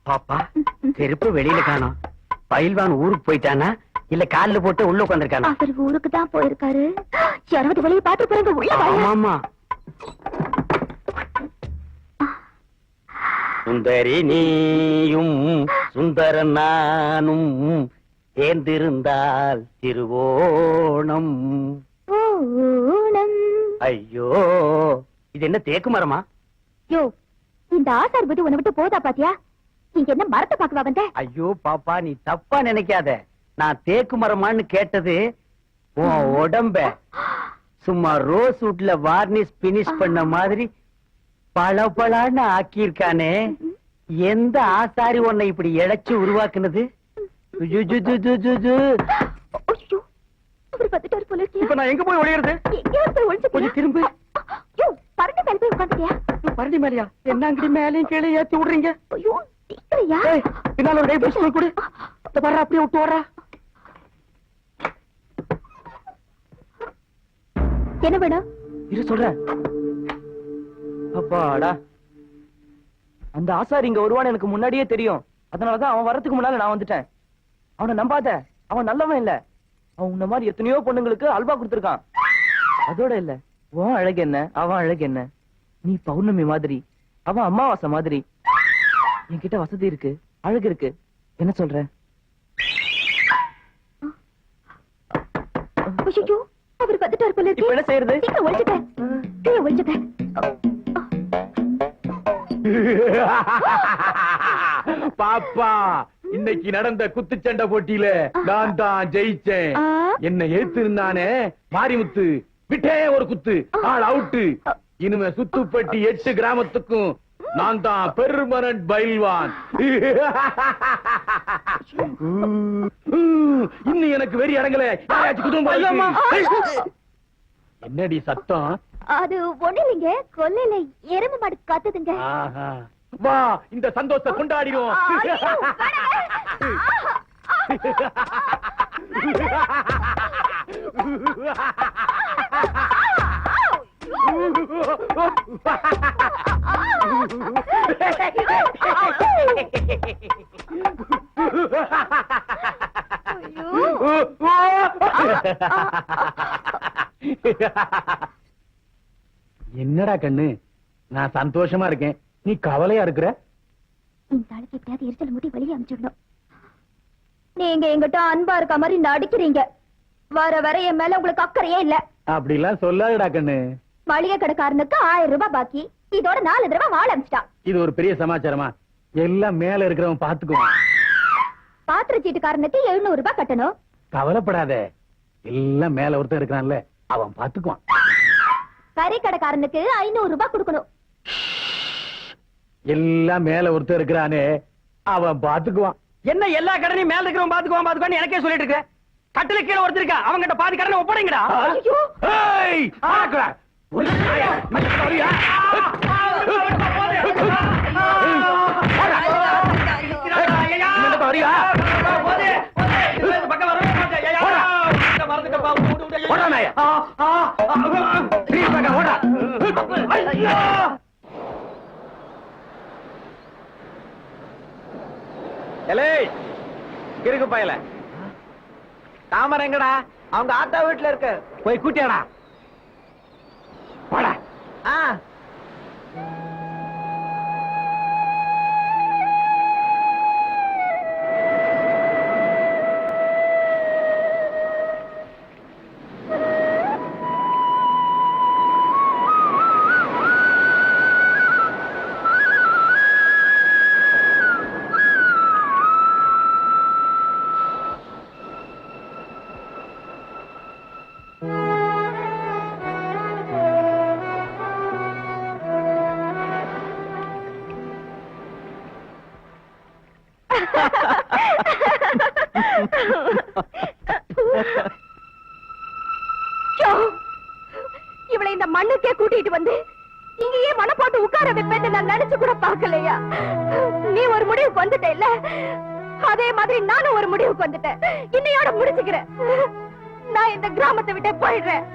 பாப்பா செருப்பு வெளியில காணோம். பயில்வான் ஊருக்கு போயிட்டானா இல்ல கால்ல போட்டு உள்ள உட்காந்துருக்கானா? அவர் ஊருக்கு தான் போயிருக்காரு. யாராவது வெளியே பாத்து போறாங்க. உள்ள வாங்க. ஆமா சுந்தரி நீயும் சுந்தர நானும் சேர்ந்திருந்தால் திருவோணம். ஓணம். ஐயோ இது என்ன தேக்கு மரமா? யோ, இந்த ஆசார் புத்தி உன்னை விட்டு போதா பாத்தியா? நீங்க என்ன மரத்தை பாக்கவா வந்த? ஐயோ பாப்பா நீ தப்பா நினைக்காத. நான் தேக்கு மரமான்னு கேட்டது உன் உடம்ப சும்மா ரோஸ் வுட்ல வார்னிஷ் பினிஷ் பண்ண மாதிரி பளபளன்னு ஆக்கியிருக்கானே. எந்த ஆசாரி உன்னை இப்படி இழைச்சு உருவாக்குனது? இப்ப நான் எங்க போய் ஒளியறது? கொஞ்சம் திரும்ப. பரண்டி மேல போய் உட்காந்துட்டியா? பரண்டி மேலையா? என்ன அங்கடி மேலையும் கீழே ஏத்தி விடுறீங்க? பின்னால ஒரு கை பிடிச்சு கொடு. வர்ற அப்படியே விட்டு வர்றா. என்ன வேணும்? இரு சொல்றேன். அப்பாடா, அந்த ஆசாரி இங்க வருவான்னு எனக்கு முன்னாடியே தெரியும். அதனாலதான் அவன் வர்றதுக்கு முன்னால நான் வந்துட்டேன். அவனை நம்பாத, அவன் நல்லவன் இல்ல. அவன் உன்ன மாதிரி எத்தனையோ பொண்ணுங்களுக்கு அல்வா கொடுத்திருக்கான். அதோட இல்ல, உன் அழகு என்ன அவன் அழகு என்ன? நீ பௌர்ணமி மாதிரி, அவன் அமாவாசை மாதிரி. என்கிட்ட வசதி இருக்கு, அழகு இருக்கு. என்ன சொல்ற? அவர் வந்துட்டார் போல இருக்கு. இப்ப என்ன செய்யறது? ஒழிச்சுட்டேன். பாப்பா, இன்னைக்கு நடந்த குத்துச்சண்டை போட்டியில நான் தான் ஜெயிச்சேன். என்ன ஏத்திருந்தானே மாரிமுத்து, விட்டே ஒரு குத்து, ஆள் அவுட்டு. இனிமே சுத்துப்பட்டி 8 கிராமத்துக்கும் நான் தான் பெர்மனன்ட் பயில்வான். இன்னும் எனக்கு வெறி அடங்கல. என்னடி சத்தம்? அது ஒண்ணு இல்லைங்க, கொல்லையில எருமை மாடு கத்துதுங்க. வா, இந்த சந்தோஷத்தை கொண்டாடிடுவோம். என்னடா கண்ணு, நான் சந்தோஷமா இருக்கேன், நீ கவலையா இருக்கிற? இந்த ஆளுக்கு எப்படியாவது எரிச்சல் முடி வெளியே அனுப்பிச்சிடணும். நீங்க எங்கிட்ட அன்பா இருக்க மாதிரி நடிக்கிறீங்க. வர வர என் மேல உங்களுக்கு அக்கறையே இல்ல. அப்படிலாம் சொல்லாதடா கண்ணு. மளிகை கடைக்காரனுக்கு 1000 ரூபாய் பாக்கி, இதோட 4 தடவை வாழ அனுப்பிச்சிட்டான். இது ஒரு பெரிய சமாச்சாரமா? எல்லாம் மேல இருக்கிறவன் பாத்துக்குவான். பாத்திர சீட்டுக்காரனுக்கு 700 ரூபாய் கட்டணும். கவலைப்படாத, எல்லாம் மேல ஒருத்தன் இருக்கிறான்ல, அவன் பாத்துக்குவான். கறி கடைக்காரனுக்கு 500 ரூபாய் கொடுக்கணும். எல்லாம் மேல ஒருத்தன் இருக்கிறானே, அவன் பாத்துக்குவான். என்ன எல்லா கடனையும் மேல இருக்கிறவன் பாத்துக்குவான் எனக்கே சொல்லிட்டு இருக்க? கட்டில கீழே ஒருத்தர் இருக்கா, அவங்கிட்ட பாதி கடனை ஒப்படைங்கடா. கிறுக்கு பயல, தாமரை எங்கடா? அவங்க ஆத்தா வீட்டுல இருக்கு, போய் கூட்டியாடா. போடா. இவளை இந்த மண்ணுக்கே கூட்டிட்டு வந்து இங்கேயே மன போட்டு உட்கார வைப்பேன்னு நான் நினைச்சு கூட பாக்கலையா? நீ ஒரு முடிவுக்கு வந்துட்ட இல்ல, அதே மாதிரி நானும் ஒரு முடிவுக்கு வந்துட்டேன். இன்னையோட முடிச்சுக்கிறேன். நான் இந்த கிராமத்தை விட்டே போயிடுறேன்.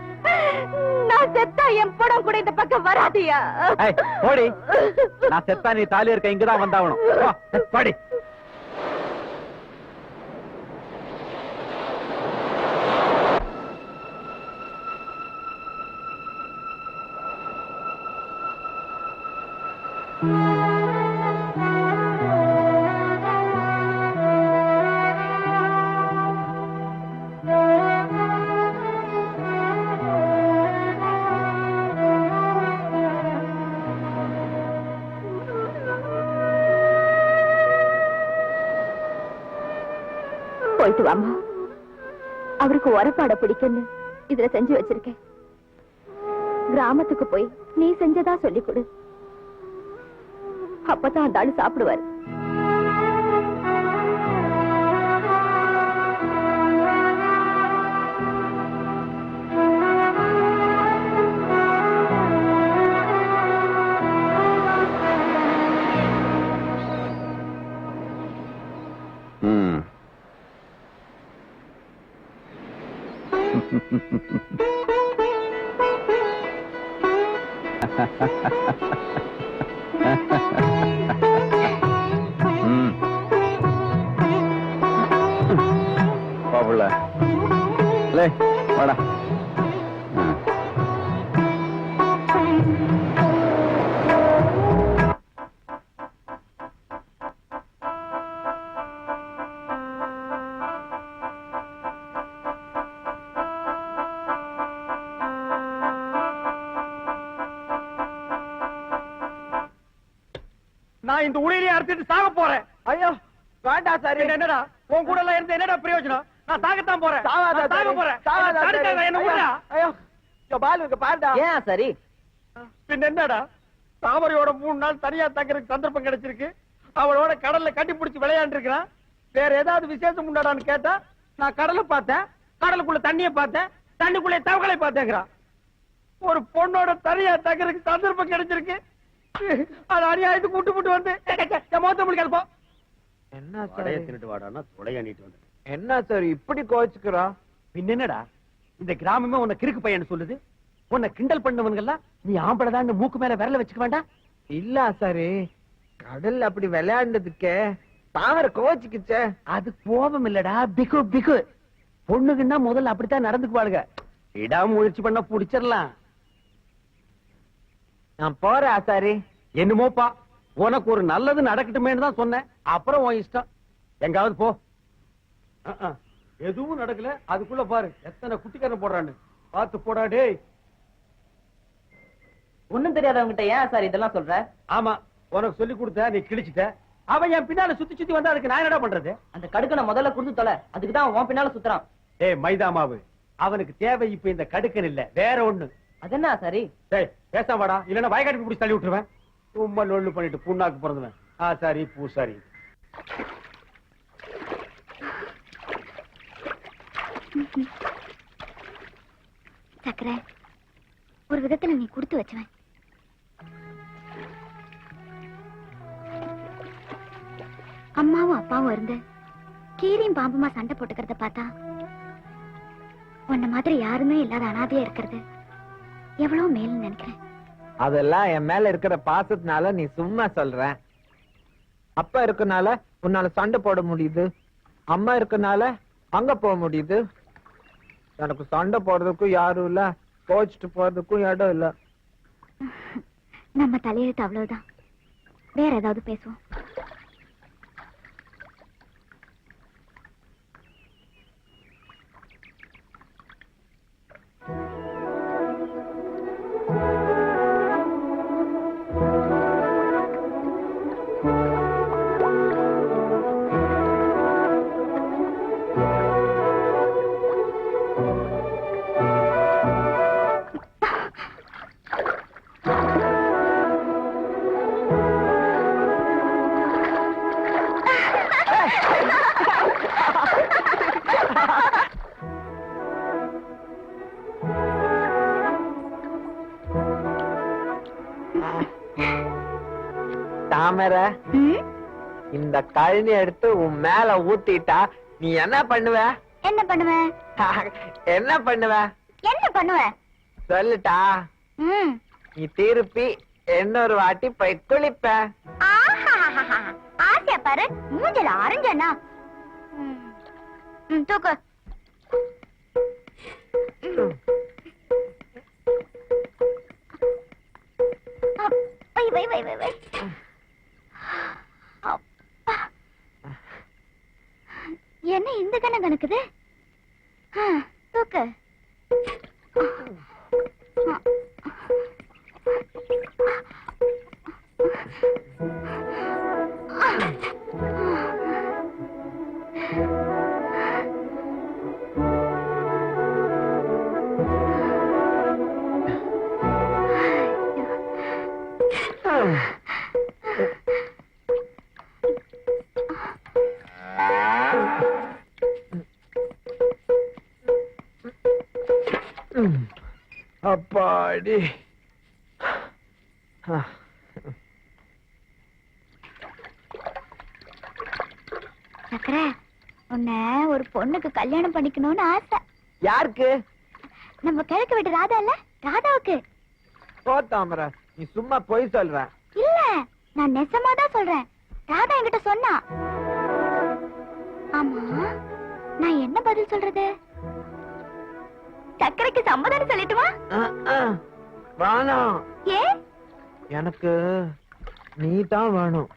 நான் செத்தா என் படம் கூட இந்த பக்கம் வராதியா? போடி, நான் செத்தா நீ தாலி இருக்க இங்கதான் வந்தாகணும். பாடி. போயிட்டு வாமா. அவருக்கு உரப்பாட பிடிக்குன்னு இதுல செஞ்சு வச்சிருக்கேன். கிராமத்துக்கு போய் நீ செஞ்சதா சொல்லிக் கொடு. அப்பதான் அந்த ஆளு சாப்பிடுவாரு. பாப்புல வாடா. நான் இந்த உளியிலே அறுத்துட்டு சாக போறேன். ஐயோ வேண்டாம் சார். என்னடா உன் கூட எல்லாம் இருந்து என்னடா பிரயோஜனம்? நான் சாகத்தான் போறேன். நான் சாக போறேன். தடுக்காத, என்ன விடுடா. ஐயோ பாலு இங்க பாருடா. ஏன் சரி பின்ன என்னடா, தாமரையோட 3 நாள் தனியா தங்கறதுக்கு சந்தர்ப்பம் கிடைச்சிருக்கு. அவளோட கடல்ல கட்டி பிடிச்சு விளையாண்டு இருக்கிறான். வேற ஏதாவது விசேஷம் உண்டாடான்னு கேட்டா, நான் கடலை பார்த்தேன், கடலுக்குள்ள தண்ணிய பார்த்தேன், தண்ணிக்குள்ளே தவகளை பார்த்தேங்கிறான். ஒரு பொண்ணோட தனியா தங்கறதுக்கு சந்தர்ப்பம் கிடைச்சிருக்கு. அது அநியாயத்துக்கு கூட்டு வந்து மொத்த முடிக்காது போ. என்ன தொடைய தின்னுட்டு வாடான்னா தொடையாண்டிட்டு வந்து. என்ன சார் இப்படி கோச்சுக்கிறா? பின்ன என்னடா, இந்த கிராமமே உன்னை கிறுக்கு பையன்னு சொல்லுது. உன்னை கிண்டல் பண்ணவங்கெல்லாம் நீ ஆம்பளதான் மூக்கு மேல விரல வச்சுக்க வேண்டாம். இல்ல சாரு, கடல் அப்படி விளையாண்டதுக்கே தாமரை கோச்சுக்குச்சே. அது கோபம் இல்லடா, பிகு பிகு. பொண்ணுக்குன்னா முதல்ல அப்படித்தான் நடந்துக்குவாளுங்க. முயற்சி பண்ண புடிச்சிடலாம். நான் போறேன் ஆசாரி. என்னமோப்பா, உனக்கு ஒரு நல்லது நடக்கட்டுமேன்னு தான் சொன்னேன். அப்புறம் உன் இஷ்டம், எங்காவது போ. எதுவும் நடக்கல, அதுக்குள்ள பாரு எத்தனை குட்டிக்காரன் போடுறான்னு. பார்த்து போடா டேய். ஒண்ணும் தெரியாதவங்கிட்ட ஏன் சார் இதெல்லாம் சொல்ற? ஆமா, உனக்கு சொல்லி கொடுத்த, நீ கிழிச்சிட்ட. அவன் என் பின்னால சுத்தி சுத்தி வந்தா அதுக்கு நான் என்னடா பண்றது? அந்த கடுக்கனை முதல்ல கொடுத்து தொலை, அதுக்கு தான் உன் பின்னால சுத்துறான். டேய் மைதா மாவு, அவனுக்கு தேவை இப்ப இந்த கடுக்கன் இல்ல, வேற ஒண்ணு. அது என்ன சரி? டேய் பேசாம வாடா, இல்லன்னா வயக்காட்டுக்கு பிடிச்சி தள்ளி விட்டுருவேன். ரொம்ப லொல்லு பண்ணிட்டு புண்ணாக்கு பிறந்துவேன். சரி பூசாரி. சக்கரை, ஒரு விதத்துல நீ கொடுத்து வச்சவன். அம்மாவும் அப்பாவும் இருந்து கீரியும் பாம்புமா சண்டை போட்டுக்கிறத பார்த்தா, உன்ன மாதிரி யாருமே இல்லாத அனாதையா இருக்கிறது எவ்வளவு மேல்னு நினைக்கிறேன். அதெல்லாம் என் மேல இருக்கிற பாசத்தினால நீ சும்மா சொல்ற. அப்பா இருக்கனால உன்னால சண்டை போட முடியுது, அம்மா இருக்கனால அங்க போக முடியுது. எனக்கு சண்டை போடுறதுக்கும் யாரும் இல்ல, கோச்சிட்டு போறதுக்கும் இடம் இல்ல. நம்ம தலையெழுத்து அவ்வளவுதான். வேற ஏதாவது பேசுவோம். தாமரை, இந்த கழனி எடுத்து உன் மேல ஊத்திட்டா நீ என்ன பண்ணுவ? என்ன பண்ணுவேன்? என்ன பண்ணுவ? என்ன பண்ணுவேன்? சொல்லுட்டா, ம். நீ திருப்பி இன்னொரு வாட்டி போய் குளிப்ப. ஆஹாஹாஹா. ஆசையா பாரு, மூஞ்சல அரைஞ்சனா. தூக்கு. வை வை வை வை வை. அப்பா. என்ன இந்த கணம் கணக்குது? தூக்கு. அப்பாடி. சக்கர, உன்னை ஒரு பொண்ணுக்கு கல்யாணம் பண்ணிக்கணும்னு ஆசை. யாருக்கு? நம்ம கிழக்கு வீட்டு ராதா இல்ல, ராதாவுக்கு. போ தாமரை, நீ சும்மா போய் சொல்ற. இல்ல, நான் நெசமா தான் சொல்றேன். ராதா என்கிட்ட சொன்னா. ஆமா, நான் என்ன பதில் சொல்றது? சக்கரைக்கு சம்மதம் சொல்லட்டுமா? வேணாம், ஏ? எனக்கு நீ தான் வேணும்.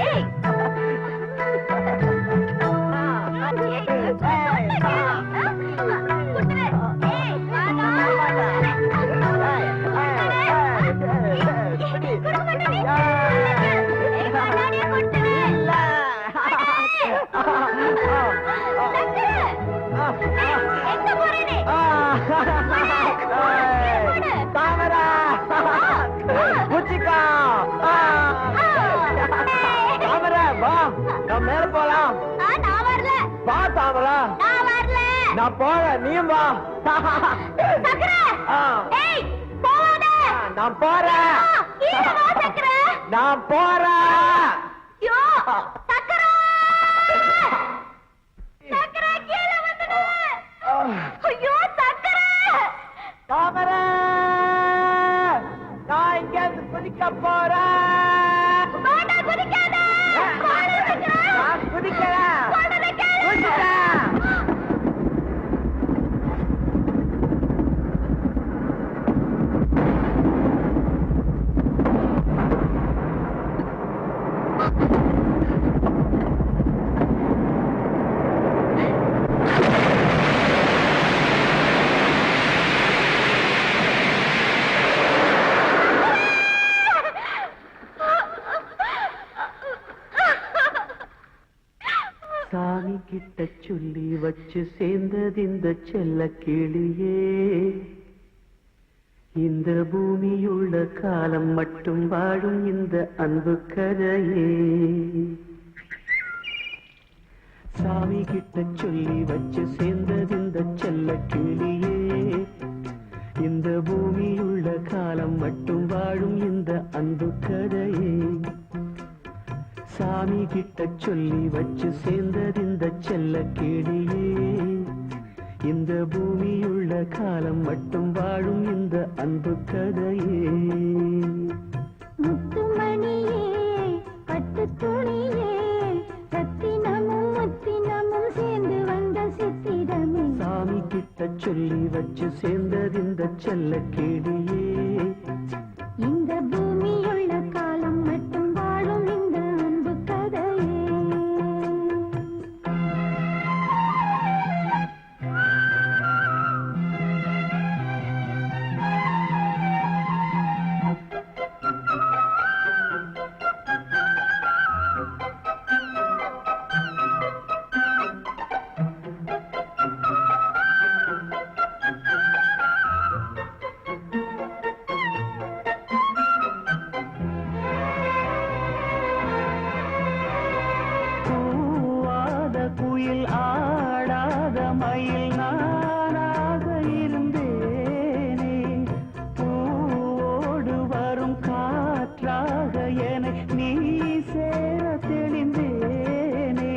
ஏய் எங்க போறேனே தாமரை குச்சிக்கா தாமரை வா நான் மேல போலாம் நான் வரல வா தாமரை நான் வரல நான் போறேன் நீயும் வா சக்கரை ஆ. ஏய் போவாத நான் போறேன் கீழ வா சக்கரை நான் போறேன் யோ சக்கரை சக்கரை கீழ வந்துடு ஐயோ சக்கரை தாமரை நான் இங்க இருந்து குதிக்க போறேன் வேண்டா குதிக்காத போடு சக்கரை நான் குதிக்கிறேன் போடுறத கேளு குதிக்கிறேன் சாமி கிட்ட சொல்லி வச்சு சேர்ந்தது இந்த செல்ல கிளியே இந்த பூமியுள்ள காலம் மட்டும் வாழும் இந்த அன்பு கதையே சாமி கிட்ட சொல்லி வச்சு சேர்ந்தது இந்த செல்ல கிளியே இந்த பூமியுள்ள காலம் மட்டும் வாழும் இந்த அன்பு கதையே சாமி கிட்ட சொல்லி வச்சு சேர்ந்தது இந்த செல்ல கிளியே இந்த பூமியுள்ள காலம் மட்டும் வாழும் இந்த அன்பு கதையே முத்துமணியே பட்டு துணியே ரத்தினமும் முத்தினமும் சேர்ந்து வந்த சித்திரமே சாமி கிட்ட சொல்லி வச்சு சேர்ந்தது இந்த செல்ல கிளியே இந்த பூமியுள்ள காலம் மட்டும் வாழும் இந்த அன்பு கதையே கூவாத குயில் ஆடாத மயில் நானாக இருந்தேனே பூவோடு வரும் காற்றாக என நீ சேர தெளிந்தேனே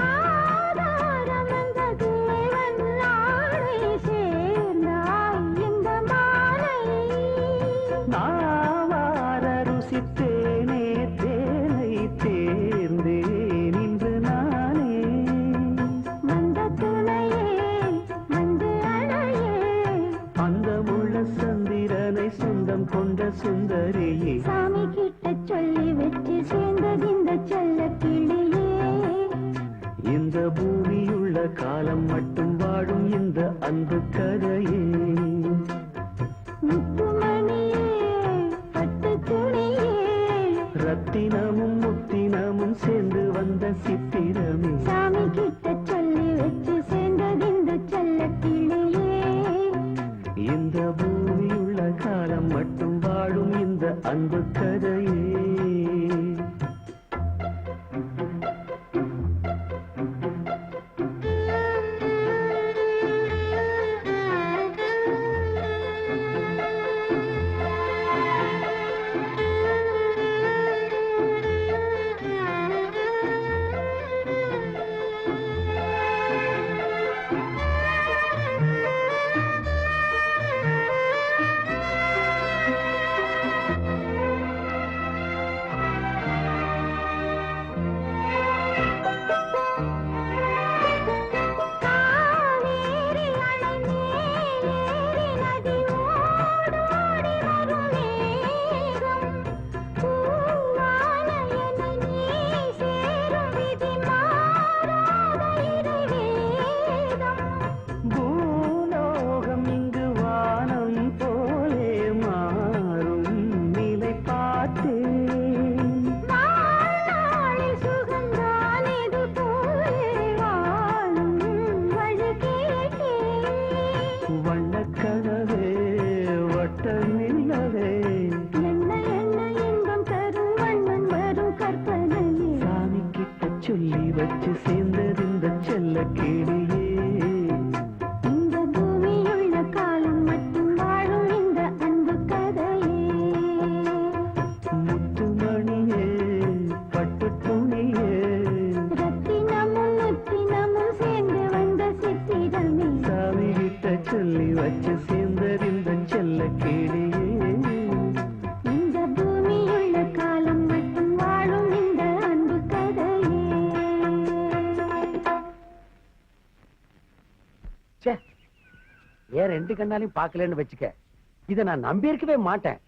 ஆதாரம் அந்த தேவன் நாளை சேர்ந்தாய் இந்த மாலை நாவார ருசித்தேனே தேனை தேர்ந்தேன் இன்று நானே வந்த துணையே வந்து அணையே அந்த முள்ள சந்திரனை சொந்தம் கொண்ட சுந்தரியே சாமி கிட்ட சொல்லி வச்சு சேர்ந்தது இந்த செல்ல கிளியே இந்த பூமியுள்ள காலம் மட்டும் வாழும் இந்த அன்பு கதையே முத்துமணியே பட்டு துணியே ரத்தினமும் முத்தினமும் சேர்ந்து வந்த சித்திரமே சாமி கிட்ட சொல்லி வச்சு சேர்ந்தது இந்த செல்ல கிளியே இந்த பூமியுள்ள காலம் மட்டும் வாழும் இந்த அன்பு கதையே ரெண்டு கண்ணாலையும் பாக்கலன்னு வச்சுக்க, இத நான் நம்பி இருக்கவே மாட்டேன்.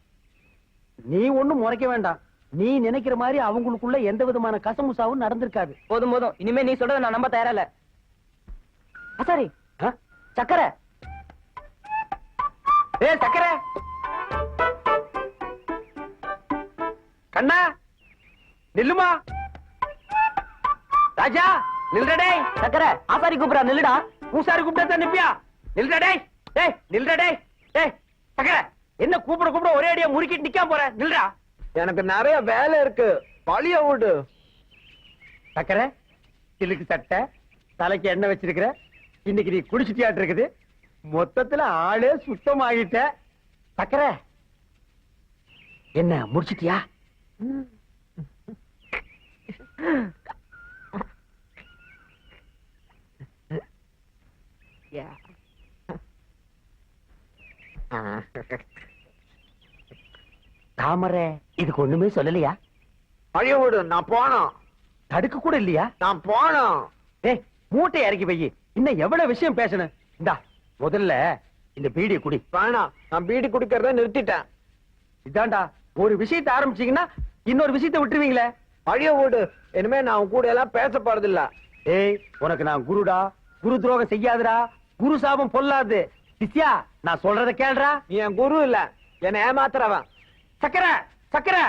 நீ ஒண்ணும் முறைக்க வேண்டாம். நீ நினைக்கிற மாதிரி அவங்களுக்குள்ள எந்த விதமான கசமுசாவும் நடந்திருக்காது. போதும் போதும், இனிமே நீ சொல்றத நான் நம்ப தயாரா இல்ல. ஆசாரி, ஆ? சக்கரை. சக்கரை கண்ணா நில்லுமா. ராஜா நில்றடே. சக்கரை, ஆசாரி கூப்பிடா, நில்லுடா. பூசாரி கூப்பிட்டா நிப்பியா? நில்றடே. டேய் நில்றடே. டேய் சக்கரை, என்ன கூப்பிட கூப்பிட ஒரே அடியா முறுக்கிட்டு நிக்காம போற? நில்றா. எனக்கு நிறைய வேலை இருக்கு, பழிய விடு. சக்கரை, சிலுக்கு சட்டை, தலைக்கு எண்ணெய் வச்சிருக்கிற, இன்னைக்கு நீ குடிச்சிட்டியாட்டு இருக்குது. மொத்தத்துல ஆளே சுத்தமாகிட்ட. சக்கரை, என்ன முடிச்சிட்டியா? தாமரை இதுக்கு ஒண்ணுமே சொல்லலையா? பழிய விடு, நான் போனோம். தடுக்க கூட இல்லையா? நான் போனோம். ஏய், மூட்டை இறக்கி வை. இன்னும் எவ்வளவு விஷயம் பேசணும். இந்தா முதல்ல இந்த பீடியை குடி. வேணாம், நான் பீடி குடிக்கிறத நிறுத்திட்டேன். இதாண்டா, ஒரு விஷயத்தை ஆரம்பிச்சீங்கன்னா இன்னொரு விஷயத்தை விட்டுருவீங்களே. பழிய விடு, இனிமே நான் உன் கூட எல்லாம் பேச போறது இல்ல. ஏய், உனக்கு நான் குருடா. குரு துரோகம் செய்யாதுடா. குரு சாபம் பொல்லாது. சிஷ்யா, நான் சொல்றத கேளுடா. நீ என் குரு இல்ல, என்னை ஏமாத்துறவன். சக்கரை, சக்கரை,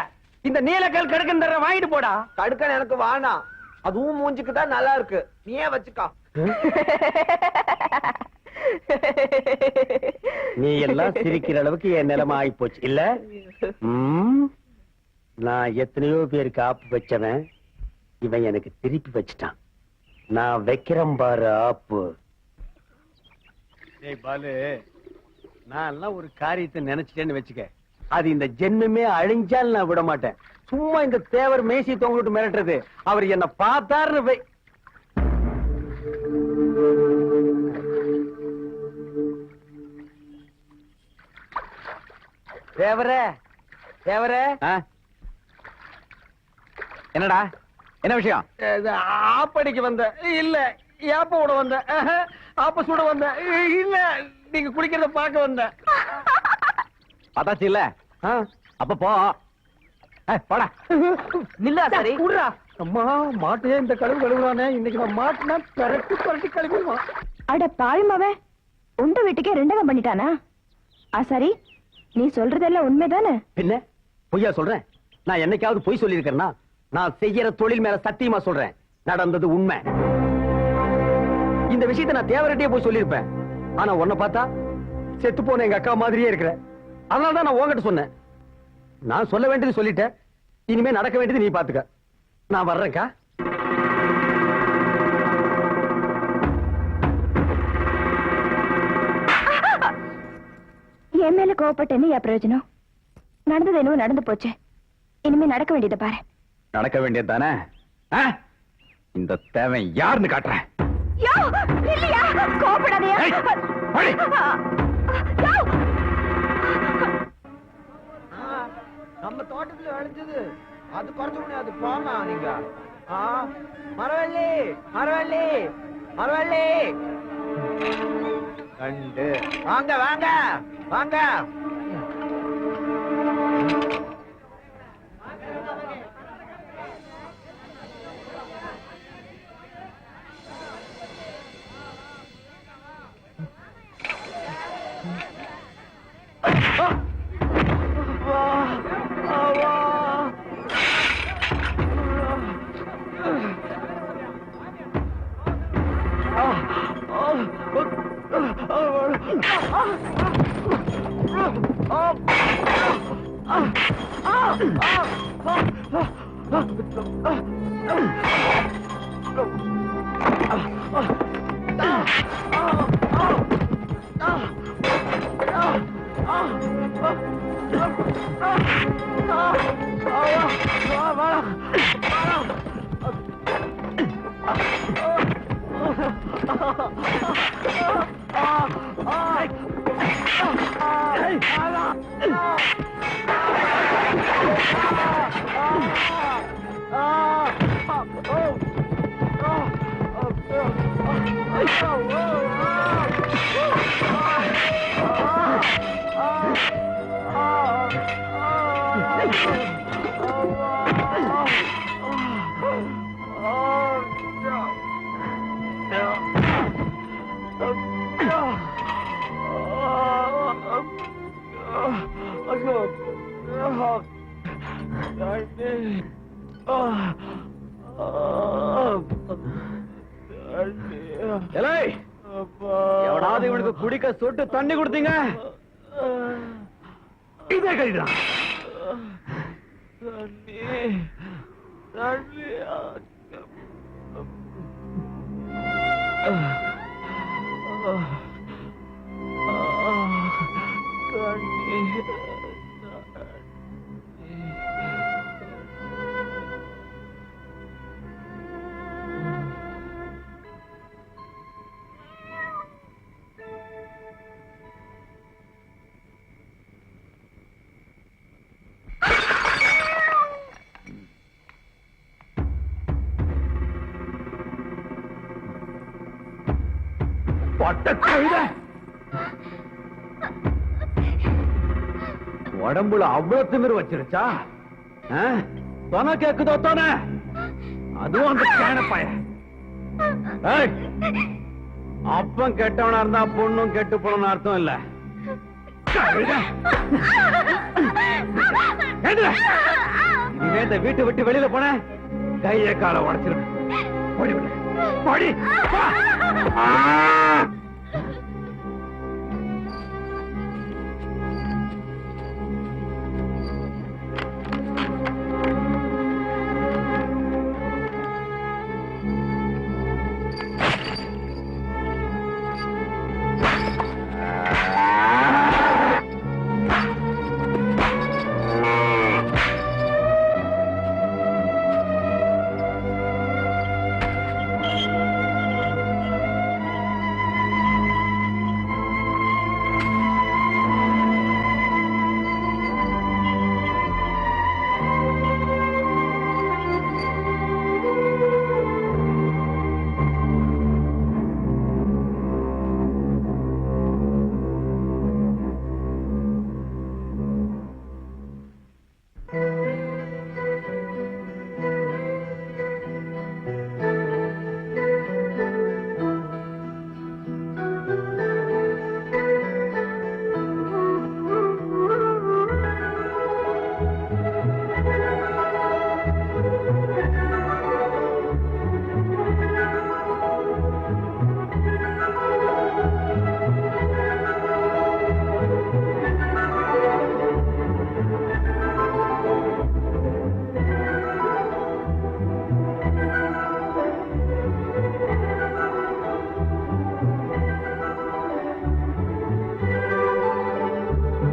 இந்த நீலக்கல் கடுக்கன்ற வாங்கிட்டு போடா. கடுக்கன் எனக்கு வேணாம், அதுவும் மூஞ்சிக்கு தான் நல்லா இருக்கு, நீயே வச்சுக்கா. நீ எல்லாம் சிரிக்கிற அளவுக்கு என் நிலைமை ஆகி போச்சு இல்ல? ம், நான் எத்தனையோ பேருக்கு ஆப்பு வச்சவன், இவன் எனக்கு திருப்பி வச்சுட்டான். நான் வைக்கிறேன் பாரு ஆப்பு. ஏய் பாலு, நான் எல்லாம் ஒரு காரியத்தை நினைச்சிட்டேன்னு வச்சுக்க, அது இந்த ஜென்மமே அழிஞ்சால் நான் விட மாட்டேன். சும்மா இந்த தேவர் மேசி தொங்கிட்டு மிரட்டுறது, அவர் என்ன பார்த்தாருன்னு வை. தேவரே, தேவரே. என்னடா, என்ன விஷயம்? ஆப்படிக்கு வந்த இல்ல, ஏப்ப விட வந்த, ஆப்ப சுட வந்த இல்ல, நீங்க குளிக்கிறத பார்க்க வந்த. பார்த்தாச்சு இல்ல? அப்ப போ. போடா. நில்லா சரி. விடுறா. அம்மா, மாட்டையே இந்த கழுவு கழுவுறானே, இன்னைக்கு நான் மாட்டினா பரட்டி பரட்டி கழுவிடுவான். அட பாழுமாவே, உண்ட வீட்டுக்கே ரெண்டகம் பண்ணிட்டானா? சரி, நீ சொல்றதெல்லாம் உண்மைதானே? பின்ன பொய்யா சொல்றேன்? நான் என்னைக்காவது பொய் சொல்லியிருக்கேன்னா? நான் செய்யற தொழில் மேல சத்தியமா சொல்றேன், நடந்தது உண்மை. இந்த விஷயத்தை நான் தேவரட்டியே போய் சொல்லியிருப்பேன். ஆனா உன்னை பார்த்தா செத்து போன எங்க அக்கா மாதிரியே இருக்கிற. அதனாலதான் நான் உன்கிட்ட சொன்னேன். நான் சொல்ல வேண்டியது சொல்லிட்டேன், இனிமே நடக்க வேண்டியது நீ பாத்துக்க. நான் வர்றேன்க்கா. என் மேல கோவப்பட்ட என்ன பிரயோஜனம்? நடந்தது என்னவோ நடந்து போச்சு, இனிமே நடக்க வேண்டியதை பாரு. நடக்க வேண்டியது தானே? இந்த தேவை யாருன்னு காட்டுறேன். கோவப்படாதயா? நம்ம தோட்டத்துல விளைஞ்சது, அது குறைச்ச முடியாது. போமா நீங்க. மரவள்ளி, மரவள்ளி, மரவள்ளி. கண்டு வாங்க வாங்க வாங்க. எவனாவது இவனுக்கு குடிக்க சொட்டு தண்ணி கொடுத்தீங்க இதே கைதான் உடம்புல அவ்வளவு திமிரு வச்சிருச்சா? தொன கேக்குதோ தொன? அதுவும் அந்த கேனப்பாய. அப்பன் கெட்டவனா இருந்தா பொண்ணும் கெட்டு போன அர்த்தம் இல்ல. இனிமே இந்த வீட்டை விட்டு வெளியில போன கைய கால உடைச்சிருவேன். போடி.